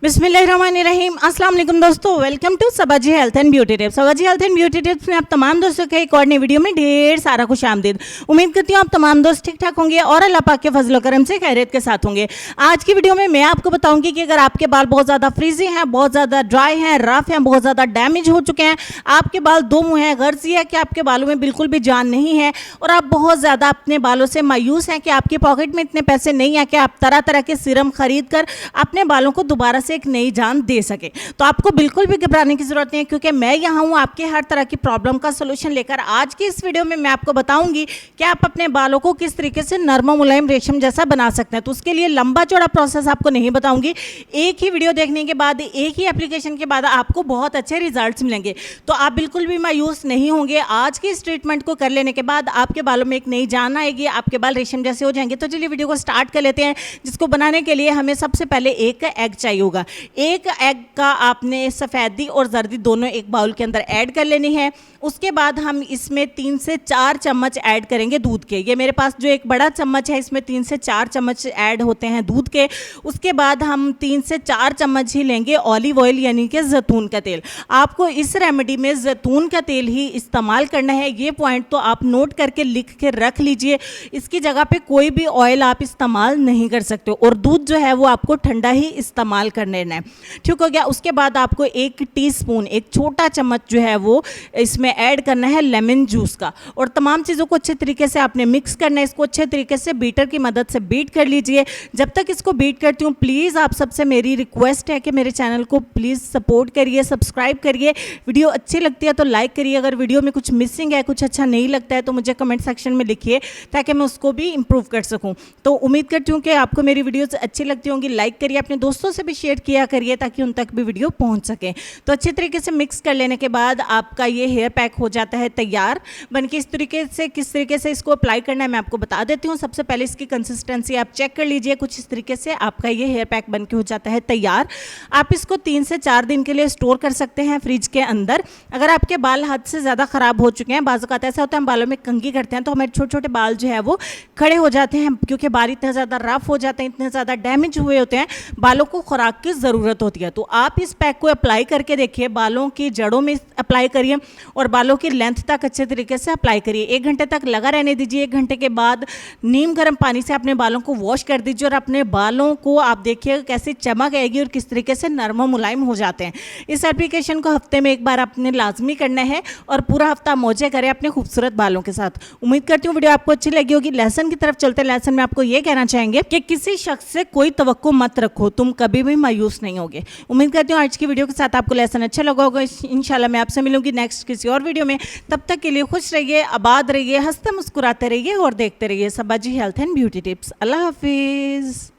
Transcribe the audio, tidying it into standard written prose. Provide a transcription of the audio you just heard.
बिस्मिल्लाहिर्रहमानिर्रहीम। अस्सलाम वालेकुम दोस्तों, welcome to Sabaji health and beauty tips. Sabaji health and beauty tips में आप तमाम दोस्तों के एक और नई वीडियो में ढेर सारा खुशामदीद। उम्मीद करती हूँ आप तमाम दोस्त ठीक ठाक होंगे और अल्लाह पाक के फजल करम से खैरियत के साथ होंगे। आज की वीडियो में मैं आपको बताऊंगी कि अगर आपके बाल बहुत ज़्यादा फ्रीजी हैं, बहुत ज़्यादा ड्राई हैं, रफ हैं, बहुत ज़्यादा डैमेज हो चुके हैं, आपके बाल दो मुँह हैं, गर्ज ये है कि आपके बालों में बिल्कुल भी जान नहीं है और आप बहुत ज़्यादा अपने बालों से मायूस हैं कि आपकी पॉकेट में इतने पैसे नहीं है कि आप तरह तरह के सीरम खरीद कर अपने बालों को दोबारा से एक नई जान दे सके। तो आपको बिल्कुल भी घबराने की जरूरत नहीं है, क्योंकि मैं यहाँ हूँ आपके हर तरह की प्रॉब्लम का सोल्यूशन लेकर। आज की इस वीडियो में मैं आपको बताऊंगी कि आप अपने बालों को किस तरीके से नरम मुलायम रेशम जैसा बना सकते हैं। तो उसके लिए लंबा चौड़ा प्रोसेस आपको नहीं बताऊंगी, एक ही वीडियो देखने के बाद, एक ही एप्लीकेशन के बाद आपको बहुत अच्छे रिजल्ट्स मिलेंगे। तो आप बिल्कुल भी मायूस नहीं होंगे। आज की इस ट्रीटमेंट को कर लेने के बाद आपके बालों में एक नई जान आएगी, आपके बाल रेशम जैसे हो जाएंगे। तो चलिए वीडियो को स्टार्ट कर लेते हैं, जिसको बनाने के लिए हमें सबसे पहले एक एग चाहिए होगा। एक एग का आपने सफ़ेदी और जर्दी दोनों एक बाउल के अंदर ऐड कर लेनी है। उसके बाद हम इसमें 3 से 4 चम्मच ऐड करेंगे दूध के। ये मेरे पास जो एक बड़ा चम्मच है, इसमें 3 से 4 चम्मच ऐड होते हैं दूध के। उसके बाद हम 3 से 4 चम्मच ही लेंगे ऑलिव ऑयल, यानी कि जैतून का तेल। आपको इस रेमेडी में जैतून का तेल ही इस्तेमाल करना है। ये पॉइंट तो आप नोट करके लिख के रख लीजिए। इसकी जगह पे कोई भी ऑयल आप इस्तेमाल नहीं कर सकते और दूध जो है वो आपको ठंडा ही इस्तेमाल कर लेना है। ठीक हो गया। उसके बाद आपको 1 टीस्पून, एक छोटा चम्मच जो है वो इसमें ऐड करना है लेमन जूस का। और तमाम चीज़ों को अच्छे तरीके से आपने मिक्स करना है। इसको अच्छे तरीके से बीटर की मदद से बीट कर लीजिए। जब तक इसको बीट करती हूँ, प्लीज़ आप सबसे मेरी रिक्वेस्ट है कि मेरे चैनल को प्लीज़ सपोर्ट करिए, सब्सक्राइब करिए। वीडियो अच्छी लगती है तो लाइक करिए। अगर वीडियो में कुछ मिसिंग है, कुछ अच्छा नहीं लगता है, तो मुझे कमेंट सेक्शन में लिखिए ताकि मैं उसको भी इम्प्रूव कर सकूँ। तो उम्मीद करती हूँ कि आपको मेरी वीडियोस अच्छी लगती होंगी। लाइक करिए, अपने दोस्तों से भी शेयर किया करिए ताकि उन तक भी वीडियो पहुंच सके। तो अच्छे तरीके से मिक्स कर लेने के बाद आपका ये हेयर पैक हो जाता है तैयार बनके। इस तरीके से किस तरीके से इसको अप्लाई करना है मैं आपको बता देती हूँ। सबसे पहले इसकी कंसिस्टेंसी आप चेक कर लीजिए। कुछ इस तरीके से आपका ये हेयर पैक बनके हो जाता है तैयार। आप इसको 3 से 4 दिन के लिए स्टोर कर सकते हैं फ्रिज के अंदर। अगर आपके बाल हद से ज़्यादा ख़राब हो चुके हैं, बाज़ औक़ात ऐसा होता है हम बालों में कंघी करते हैं तो हमारे छोटे छोटे बाल जो है वो खड़े हो जाते हैं, क्योंकि बाल इतने ज़्यादा रफ हो जाते हैं, इतने ज़्यादा डैमेज हुए होते हैं, बालों को खुराक की ज़रूरत होती है। तो आप इस पैक को अप्लाई करके देखिए, बालों की जड़ों में अप्लाई करिए और बालों की लेंथ तक अच्छे तरीके से अप्लाई करिए। 1 घंटे तक लगा रहने दीजिए। 1 घंटे के बाद नीम गर्म पानी से अपने बालों को वॉश कर दीजिए और अपने बालों को आप देखिए कैसे चमक आएगी और किस तरीके से नरम मुलायम हो जाते हैं। इस एप्लीकेशन को हफ्ते में एक बार आपने लाजमी करना है और पूरा हफ्ता मौजे करें अपने खूबसूरत बालों के साथ। उम्मीद करती हूँ वीडियो आपको अच्छी लगी होगी। लेसन की तरफ चलते हैं। लेसन में आपको ये कहना चाहेंगे कि किसी शख्स से कोई तवक्को मत रखो, तुम कभी भी मायूस नहीं होगे। उम्मीद करती हूँ आज की वीडियो के साथ आपको लेसन अच्छा लगा होगा। इंशाल्लाह मैं आपसे मिलूंगी नेक्स्ट किसी और वीडियो में। तब तक के लिए खुश रहिए, आबाद रहिए, हंसते मुस्कुराते रहिए और देखते रहिए सबाजी हेल्थ एंड ब्यूटी टिप्स। अल्लाह हाफिज़।